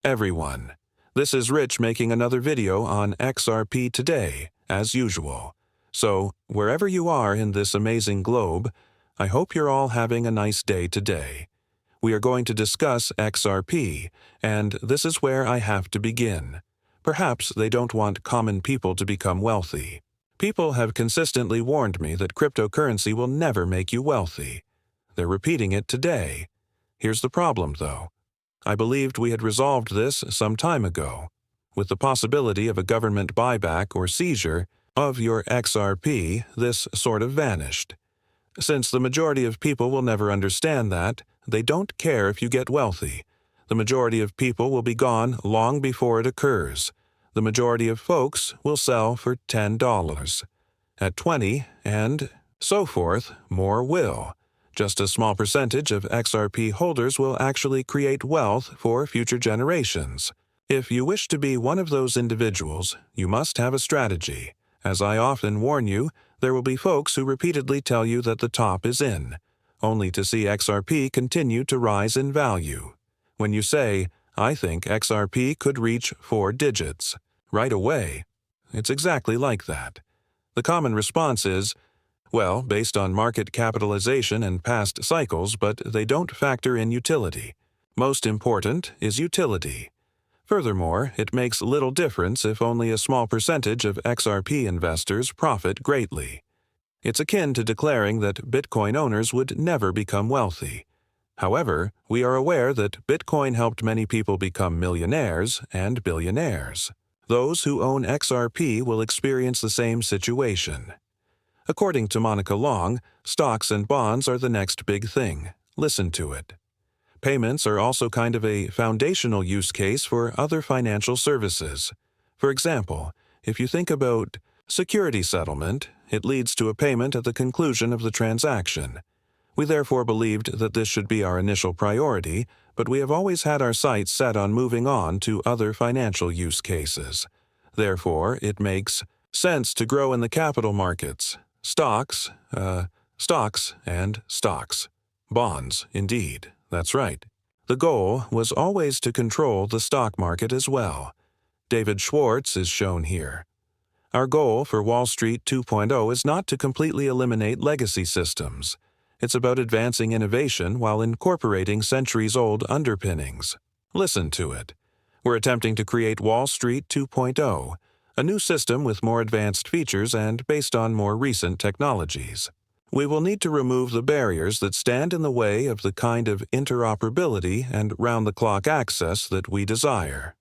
Everyone. This is Rich making another video on XRP today, as usual. So, wherever you are in this amazing globe, I hope you're all having a nice day today. We are going to discuss XRP, and this is where I have to begin. Perhaps they don't want common people to become wealthy. People have consistently warned me that cryptocurrency will never make you wealthy. They're repeating it today. Here's the problem, though. I believed we had resolved this some time ago. With the possibility of a government buyback or seizure of your XRP, this sort of vanished. Since the majority of people will never understand that, they don't care if you get wealthy. The majority of people will be gone long before it occurs. The majority of folks will sell for $10. At 20, and so forth, more will. Just a small percentage of XRP holders will actually create wealth for future generations. If you wish to be one of those individuals, you must have a strategy. As I often warn you, there will be folks who repeatedly tell you that the top is in, only to see XRP continue to rise in value. When you say, "I think XRP could reach 4 digits," right away, it's exactly like that. The common response is, well, based on market capitalization and past cycles, but they don't factor in utility. Most important is utility. Furthermore, it makes little difference if only a small percentage of XRP investors profit greatly. It's akin to declaring that Bitcoin owners would never become wealthy. However, we are aware that Bitcoin helped many people become millionaires and billionaires. Those who own XRP will experience the same situation. According to Monica Long, stocks and bonds are the next big thing. Listen to it. Payments are also kind of a foundational use case for other financial services. For example, if you think about security settlement, it leads to a payment at the conclusion of the transaction. We therefore believed that this should be our initial priority, but we have always had our sights set on moving on to other financial use cases. Therefore, it makes sense to grow in the capital markets. Stocks, and stocks. Bonds, indeed, that's right. The goal was always to control the stock market as well. David Schwartz is shown here. Our goal for Wall Street 2.0 is not to completely eliminate legacy systems. It's about advancing innovation while incorporating centuries-old underpinnings. Listen to it. We're attempting to create Wall Street 2.0, a new system with more advanced features and based on more recent technologies. We will need to remove the barriers that stand in the way of the kind of interoperability and round-the-clock access that we desire.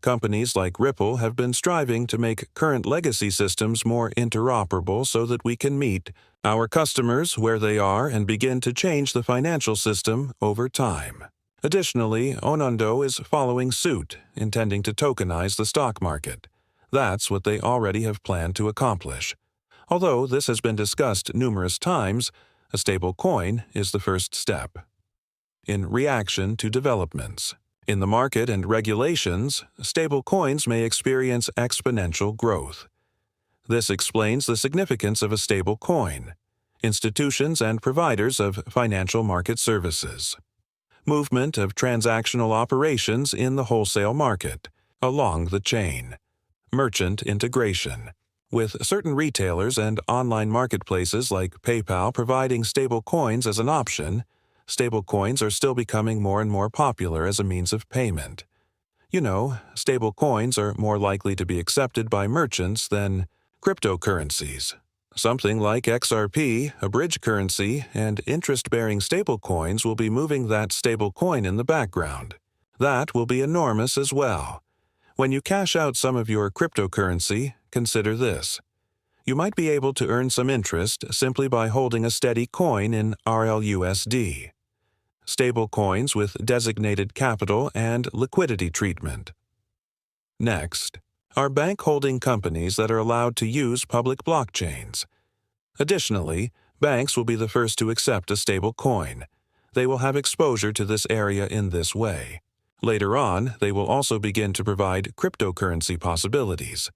Companies like Ripple have been striving to make current legacy systems more interoperable so that we can meet our customers where they are and begin to change the financial system over time. Additionally, Onondo is following suit, intending to tokenize the stock market. That's what they already have planned to accomplish. Although this has been discussed numerous times, a stable coin is the first step. In reaction to developments in the market and regulations, stable coins may experience exponential growth. This explains the significance of a stable coin. Institutions and providers of financial market services. Movement of transactional operations in the wholesale market, along the chain. Merchant integration. With certain retailers and online marketplaces like PayPal providing stable coins as an option, stable coins are still becoming more and more popular as a means of payment. You know, stable coins are more likely to be accepted by merchants than cryptocurrencies. Something like XRP, a bridge currency, and interest-bearing stablecoins will be moving that stable coin in the background. That will be enormous as well. When you cash out some of your cryptocurrency, consider this. You might be able to earn some interest simply by holding a steady coin in RLUSD. Stable coins with designated capital and liquidity treatment. Next are bank holding companies that are allowed to use public blockchains. Additionally, banks will be the first to accept a stable coin. They will have exposure to this area in this way. Later on, they will also begin to provide cryptocurrency possibilities.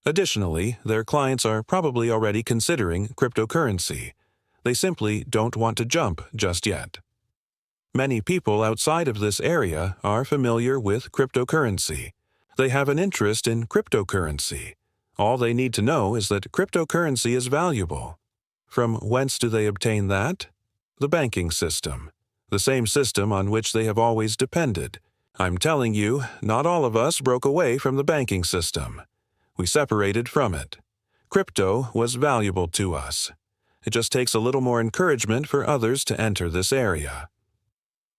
Additionally, their clients are probably already considering cryptocurrency. They simply don't want to jump just yet. Many people outside of this area are familiar with cryptocurrency. They have an interest in cryptocurrency. All they need to know is that cryptocurrency is valuable. From whence do they obtain that? The banking system. The same system on which they have always depended. I'm telling you, not all of us broke away from the banking system. We separated from it. Crypto was valuable to us. It just takes a little more encouragement for others to enter this area.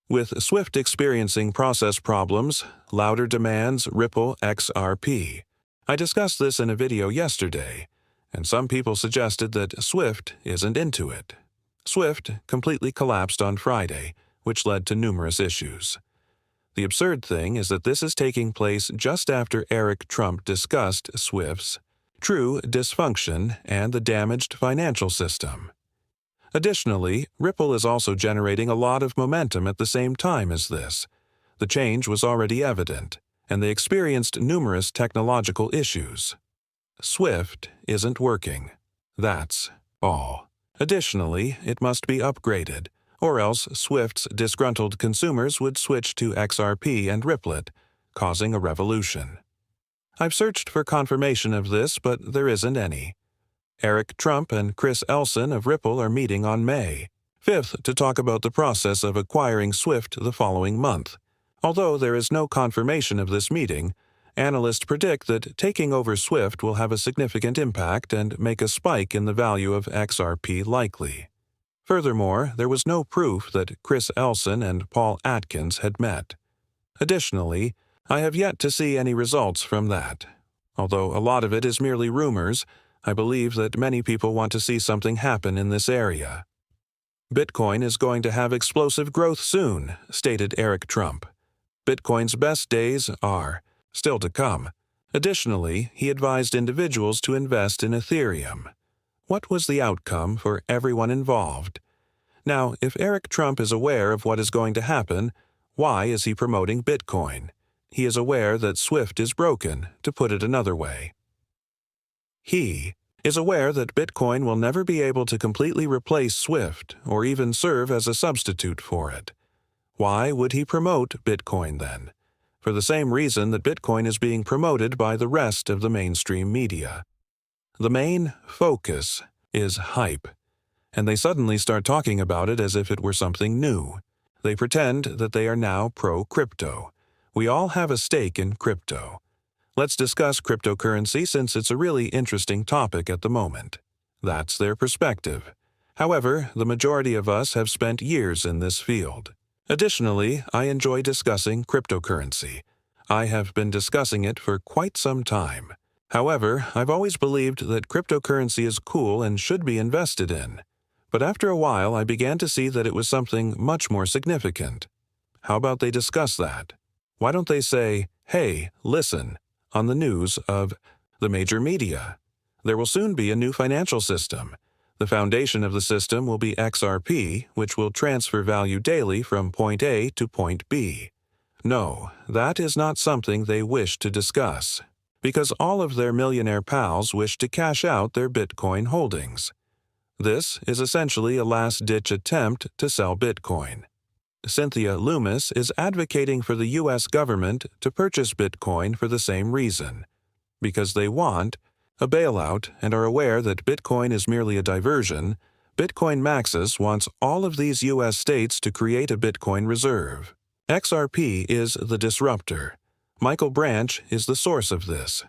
With SWIFT experiencing process problems, louder demands Ripple XRP. I discussed this in a video yesterday, and some people suggested that SWIFT isn't into it. SWIFT completely collapsed on Friday, which led to numerous issues. The absurd thing is that this is taking place just after Eric Trump discussed SWIFT's true dysfunction and the damaged financial system. Additionally, Ripple is also generating a lot of momentum at the same time as this. The change was already evident, and they experienced numerous technological issues. SWIFT isn't working. That's all. Additionally, it must be upgraded, or else SWIFT's disgruntled consumers would switch to XRP and Ripplet, causing a revolution. I've searched for confirmation of this, but there isn't any. Eric Trump and Chris Elson of Ripple are meeting on May 5th to talk about the process of acquiring SWIFT the following month. Although there is no confirmation of this meeting, analysts predict that taking over SWIFT will have a significant impact and make a spike in the value of XRP likely. Furthermore, there was no proof that Chris Elson and Paul Atkins had met. Additionally, I have yet to see any results from that. Although a lot of it is merely rumors, I believe that many people want to see something happen in this area. Bitcoin is going to have explosive growth soon, stated Eric Trump. Bitcoin's best days are still to come. Additionally, he advised individuals to invest in Ethereum. What was the outcome for everyone involved? Now, if Eric Trump is aware of what is going to happen, why is he promoting Bitcoin? He is aware that SWIFT is broken, to put it another way. He is aware that Bitcoin will never be able to completely replace SWIFT or even serve as a substitute for it. Why would he promote Bitcoin then? For the same reason that Bitcoin is being promoted by the rest of the mainstream media. The main focus is hype, and they suddenly start talking about it as if it were something new. They pretend that they are now pro-crypto. We all have a stake in crypto. Let's discuss cryptocurrency since it's a really interesting topic at the moment. That's their perspective. However, the majority of us have spent years in this field. Additionally, I enjoy discussing cryptocurrency. I have been discussing it for quite some time. However, I've always believed that cryptocurrency is cool and should be invested in. But after a while, I began to see that it was something much more significant. How about they discuss that? Why don't they say, "Hey, listen," on the news of the major media? There will soon be a new financial system. The foundation of the system will be XRP, which will transfer value daily from point A to point B. No, that is not something they wish to discuss, because all of their millionaire pals wish to cash out their Bitcoin holdings. This is essentially a last-ditch attempt to sell Bitcoin. Cynthia Loomis is advocating for the U.S. government to purchase Bitcoin for the same reason, because they want a bailout and are aware that Bitcoin is merely a diversion. Bitcoin Maxis wants all of these U.S. states to create a Bitcoin reserve. XRP is the disruptor. Michael Branch is the source of this.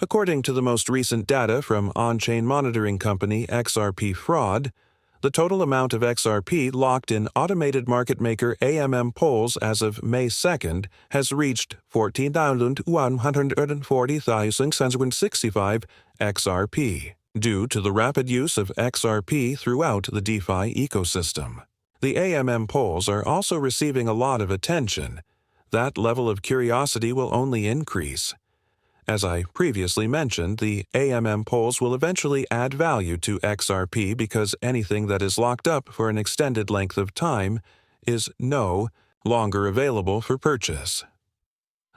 According to the most recent data from on-chain monitoring company XRP Fraud, the total amount of XRP locked in automated market maker AMM polls as of May 2nd has reached 14,140,665 XRP, due to the rapid use of XRP throughout the DeFi ecosystem. The AMM polls are also receiving a lot of attention. That level of curiosity will only increase. As I previously mentioned, the AMM polls will eventually add value to XRP because anything that is locked up for an extended length of time is no longer available for purchase.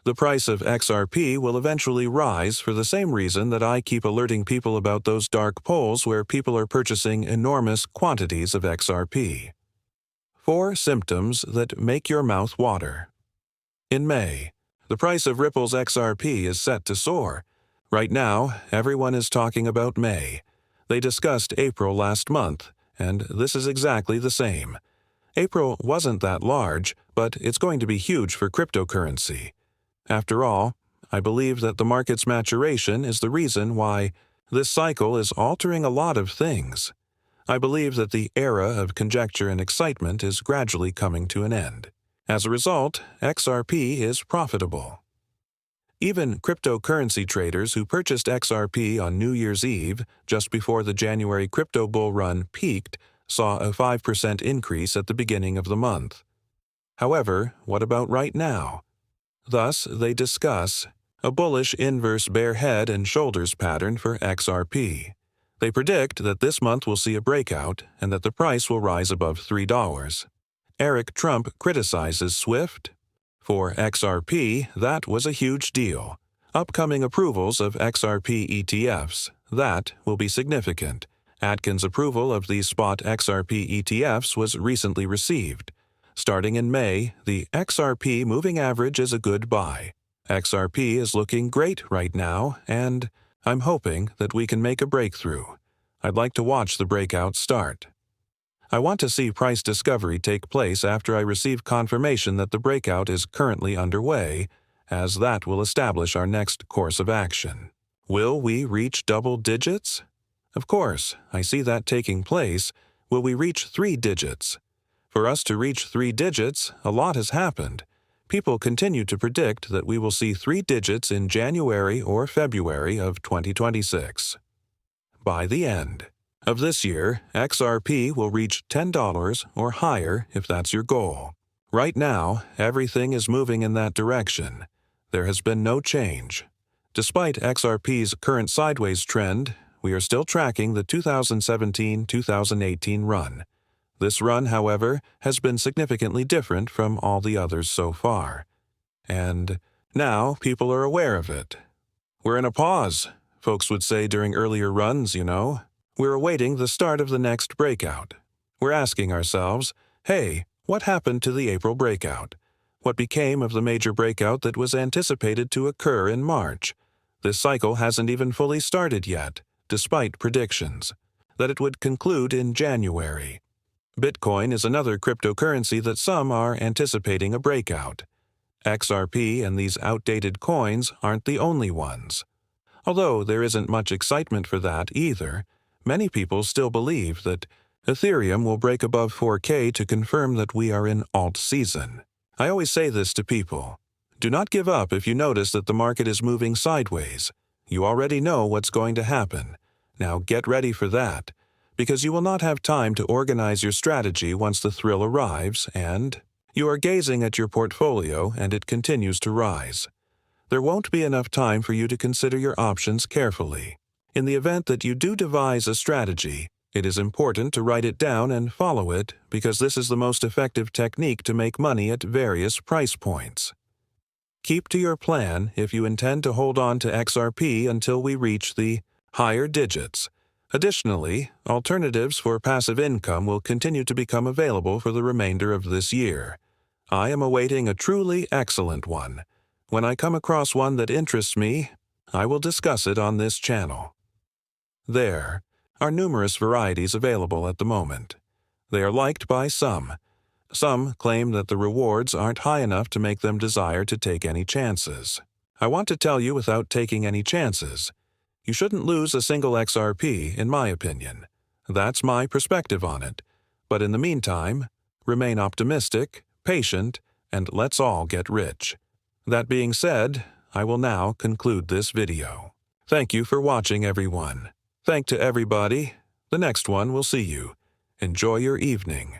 The price of XRP will eventually rise for the same reason that I keep alerting people about those dark polls where people are purchasing enormous quantities of XRP. 4 symptoms that make your mouth water. In May, the price of Ripple's XRP is set to soar. Right now, everyone is talking about May. They discussed April last month, and this is exactly the same. April wasn't that large, but it's going to be huge for cryptocurrency. After all, I believe that the market's maturation is the reason why this cycle is altering a lot of things. I believe that the era of conjecture and excitement is gradually coming to an end. As a result, XRP is profitable. Even cryptocurrency traders who purchased XRP on New Year's Eve, just before the January crypto bull run peaked, saw a 5% increase at the beginning of the month. However, what about right now? Thus, they discuss a bullish inverse bear head and shoulders pattern for XRP. They predict that this month will see a breakout and that the price will rise above $3. Eric Trump criticizes SWIFT. For XRP, that was a huge deal. Upcoming approvals of XRP ETFs, that will be significant. Atkins' approval of the spot XRP ETFs was recently received. Starting in May, the XRP moving average is a good buy. XRP is looking great right now, and I'm hoping that we can make a breakthrough. I'd like to watch the breakout start. I want to see price discovery take place after I receive confirmation that the breakout is currently underway, as that will establish our next course of action. Will we reach double digits? Of course, I see that taking place. Will we reach 3 digits? For us to reach 3 digits, a lot has happened. People continue to predict that we will see 3 digits in January or February of 2026. By the end of this year, XRP will reach $10 or higher if that's your goal. Right now, everything is moving in that direction. There has been no change. Despite XRP's current sideways trend, we are still tracking the 2017-2018 run. This run, however, has been significantly different from all the others so far. And now people are aware of it. We're in a pause, folks would say during earlier runs, you know. We're awaiting the start of the next breakout. We're asking ourselves, hey, what happened to the April breakout? What became of the major breakout that was anticipated to occur in March? This cycle hasn't even fully started yet, despite predictions that it would conclude in January. Bitcoin is another cryptocurrency that some are anticipating a breakout. XRP and these outdated coins aren't the only ones. Although there isn't much excitement for that either, many people still believe that Ethereum will break above 4K to confirm that we are in alt season. I always say this to people. Do not give up if you notice that the market is moving sideways. You already know what's going to happen. Now get ready for that, because you will not have time to organize your strategy once the thrill arrives and you are gazing at your portfolio and it continues to rise. There won't be enough time for you to consider your options carefully. In the event that you do devise a strategy, it is important to write it down and follow it because this is the most effective technique to make money at various price points. Keep to your plan if you intend to hold on to XRP until we reach the higher digits. Additionally, alternatives for passive income will continue to become available for the remainder of this year. I am awaiting a truly excellent one. When I come across one that interests me, I will discuss it on this channel. There are numerous varieties available at the moment. They are liked by some. Some claim that the rewards aren't high enough to make them desire to take any chances. I want to tell you without taking any chances. You shouldn't lose a single XRP, in my opinion. That's my perspective on it. But in the meantime, remain optimistic, patient, and let's all get rich. That being said, I will now conclude this video. Thank you for watching, everyone. Thank to everybody. The next one will see you. Enjoy your evening.